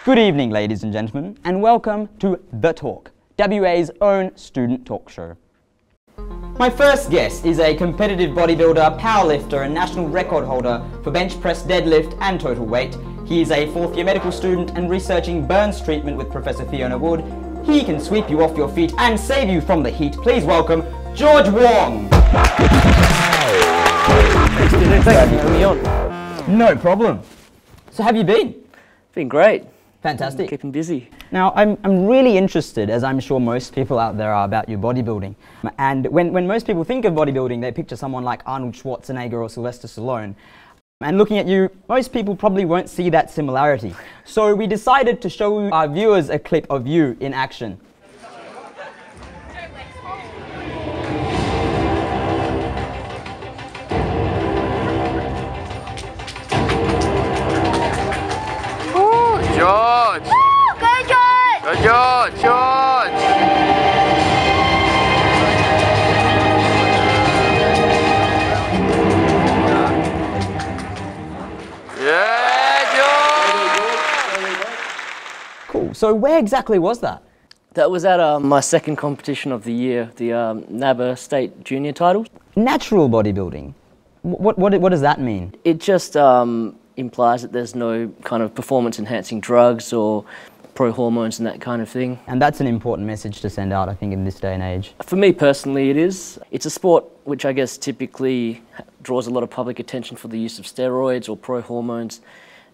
Good evening, ladies and gentlemen, and welcome to The Talk, WA's own student talk show. My first guest is a competitive bodybuilder, powerlifter, and national record holder for bench press, deadlift, and total weight. He is a fourth-year medical student and researching burns treatment with Professor Fiona Wood. He can sweep you off your feet and save you from the heat. Please welcome George Wong. Thanks for having me on. No problem. So have you been? Been great. Fantastic. Keeping busy. Now, I'm really interested, as I'm sure most people out there are, about your bodybuilding. And when most people think of bodybuilding, they picture someone like Arnold Schwarzenegger or Sylvester Stallone. And looking at you, most people probably won't see that similarity. So we decided to show our viewers a clip of you in action. George! Woo! Go George! Go George! George! Yeah, George! Cool. So where exactly was that? That was at my second competition of the year, the NABBA State Junior Titles. Natural bodybuilding. What does that mean? It just implies that there's no kind of performance-enhancing drugs or pro-hormones and that kind of thing. And that's an important message to send out, I think, in this day and age. For me personally, it is. It's a sport which I guess typically draws a lot of public attention for the use of steroids or pro-hormones.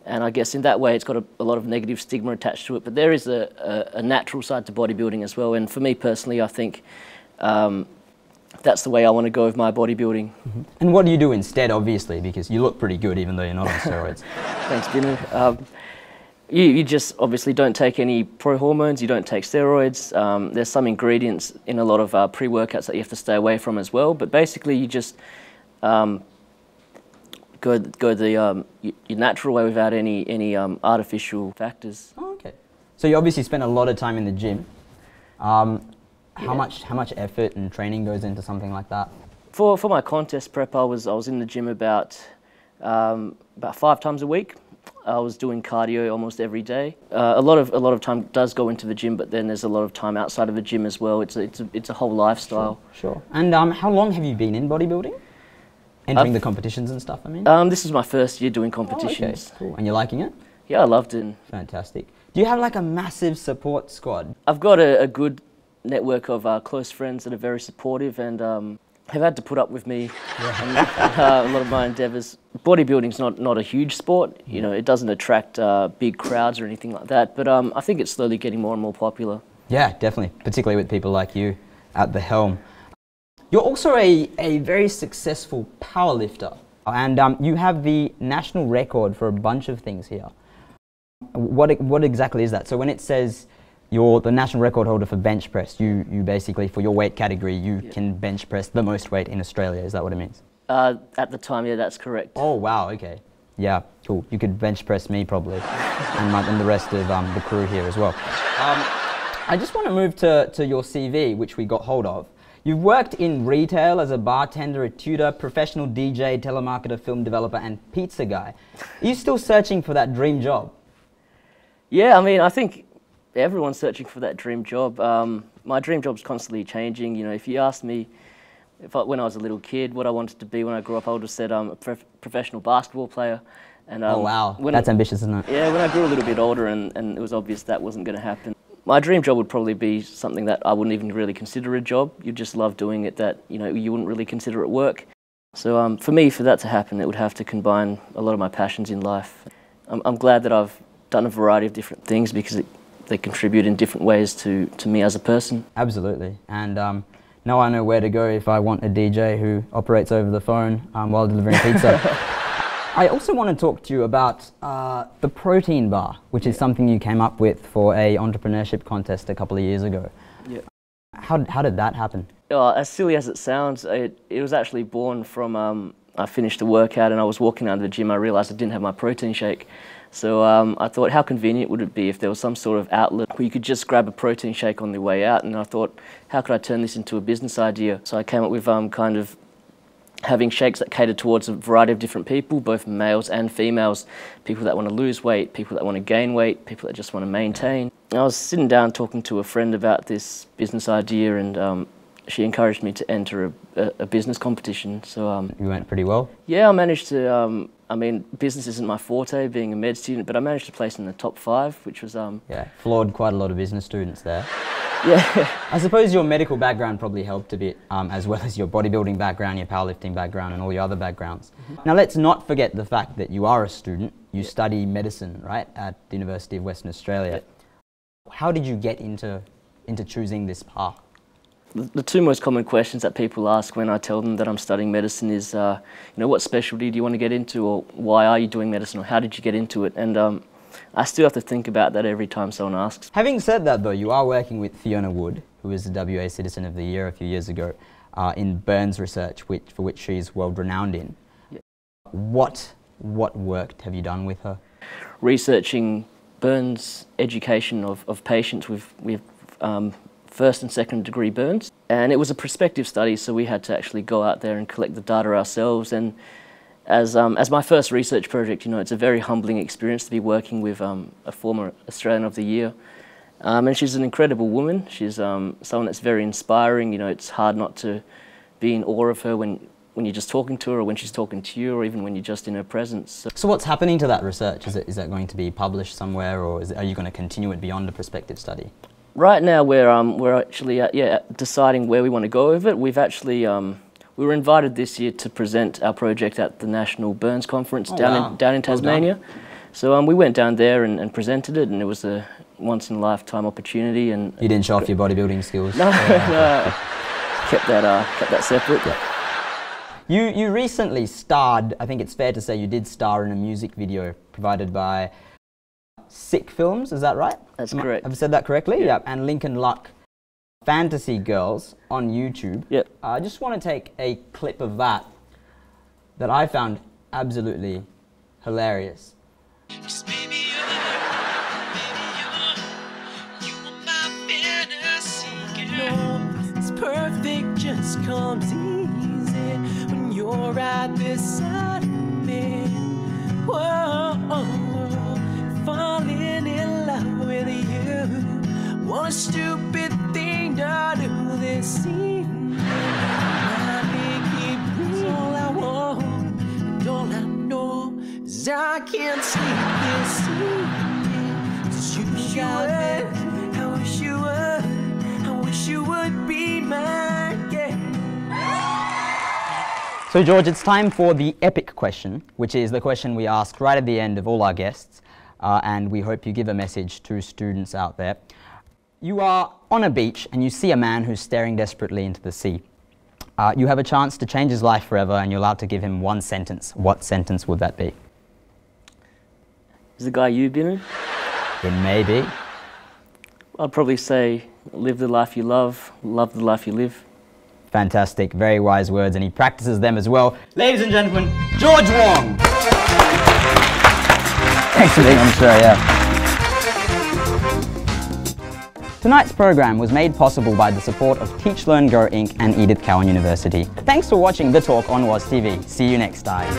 And I guess in that way it's got a lot of negative stigma attached to it. But there is a natural side to bodybuilding as well. And for me personally, I think that's the way I want to go with my bodybuilding. Mm-hmm. And what do you do instead, obviously, because you look pretty good even though you're not on steroids? Thanks, Dino. You just obviously don't take any pro-hormones, you don't take steroids. There's some ingredients in a lot of pre-workouts that you have to stay away from as well, but basically you just go the your natural way without any artificial factors. Oh, okay. So you obviously spend a lot of time in the gym. How much effort and training goes into something like that? For my contest prep, I was in the gym about 5 times a week. I was doing cardio almost every day. A lot of time does go into the gym, but then there's a lot of time outside of the gym as well. It's a whole lifestyle. Sure. And how long have you been in bodybuilding? Entering the competitions and stuff, I mean? This is my first year doing competitions. Oh, okay. Cool. And you're liking it? Yeah, I loved it. Fantastic. Do you have like a massive support squad? I've got a good network of close friends that are very supportive and have had to put up with me and a lot of my endeavours. Bodybuilding's not a huge sport, you know, it doesn't attract big crowds or anything like that, but I think it's slowly getting more and more popular. Yeah, definitely, particularly with people like you at the helm. You're also a very successful powerlifter, and you have the national record for a bunch of things here. What exactly is that? So when it says you're the national record holder for bench press, you basically, for your weight category, you can bench press the most weight in Australia, is that what it means? At the time, yeah, that's correct. Oh, wow, okay. Yeah, cool. You could bench press me probably, and the rest of the crew here as well. I just want to move to your CV, which we got hold of. You've worked in retail as a bartender, a tutor, professional DJ, telemarketer, film developer, and pizza guy. Are you still searching for that dream job? Yeah, I mean, I think everyone's searching for that dream job. My dream job's constantly changing. You know, if you asked me when I was a little kid what I wanted to be when I grew up, I would have said I'm a professional basketball player. And, oh wow, that's ambitious, isn't it? Yeah, when I grew a little bit older and it was obvious that wasn't going to happen. My dream job would probably be something that I wouldn't even really consider a job. You'd just love doing it, that you wouldn't really consider it work. So for me, for that to happen, it would have to combine a lot of my passions in life. I'm glad that I've done a variety of different things because they contribute in different ways to me as a person. Absolutely. And now I know where to go if I want a DJ who operates over the phone while delivering pizza. I also want to talk to you about the protein bar, which is something you came up with for a entrepreneurship contest a couple of years ago. Yeah. How did that happen? As silly as it sounds, it was actually born from I finished a workout and I was walking out of the gym. I realised I didn't have my protein shake. So I thought, how convenient would it be if there was some sort of outlet where you could just grab a protein shake on the way out? And I thought, how could I turn this into a business idea? So I came up with kind of having shakes that cater towards a variety of different people, both males and females, people that want to lose weight, people that want to gain weight, people that just want to maintain. I was sitting down talking to a friend about this business idea, and she encouraged me to enter a business competition. So you went pretty well? Yeah, I managed to, I mean, business isn't my forte, being a med student, but I managed to place in the top 5, which was... Yeah, floored quite a lot of business students there. Yeah. I suppose your medical background probably helped a bit, as well as your bodybuilding background, your powerlifting background, and all your other backgrounds. Now, let's not forget the fact that you are a student. You study medicine, right, at the University of Western Australia. How did you get into choosing this path? The 2 most common questions that people ask when I tell them that I'm studying medicine is, you know, what specialty do you want to get into, or why are you doing medicine, or how did you get into it? And I still have to think about that every time someone asks. Having said that, though, you are working with Fiona Wood, who was the WA Citizen of the Year a few years ago, in burns research, for which she's world renowned in. Yeah. What work have you done with her? Researching burns education of patients with first and second degree burns. And it was a prospective study, so we had to actually go out there and collect the data ourselves. And as my first research project, you know, it's a very humbling experience to be working with a former Australian of the Year. And she's an incredible woman. She's someone that's very inspiring. You know, it's hard not to be in awe of her when you're just talking to her, or when she's talking to you, or even when you're just in her presence. So what's happening to that research? Is that going to be published somewhere, or are you going to continue it beyond a prospective study? Right now we're actually deciding where we want to go with it. We've actually we were invited this year to present our project at the National Burns Conference down in Tasmania. So we went down there and presented it, and it was a once-in-a-lifetime opportunity. And you didn't show off your bodybuilding skills? No, no. Kept that separate. Yeah. You recently starred, I think it's fair to say you did star in a music video provided by XickFilms, is that right? That's correct. Have I said that correctly? Yeah. And Lincoln Luck, Fantasy Girls on YouTube. Yep. I just want to take a clip of that I found absolutely hilarious. It's perfect, just comes easy when you're right beside me. Whoa, falling in love with you. What a stupid thing to do this evening. It's all I want, and all I know is I can't sleep this evening. Just you would, I wish you would, I wish you would be mine, yeah. So George, it's time for the epic question, which is the question we ask right at the end of all our guests, and we hope you give a message to students out there. You are on a beach and you see a man who's staring desperately into the sea. You have a chance to change his life forever, and you're allowed to give him one sentence. What sentence would that be? Is the guy you've been in? It may be. I'd probably say, live the life you love the life you live. Fantastic, very wise words, and he practices them as well. Ladies and gentlemen, George Wong! Thanks for being on the show, yeah. Tonight's program was made possible by the support of Teach Learn Go Inc. and Edith Cowan University. Thanks for watching The Talk on WASTV. See you next time.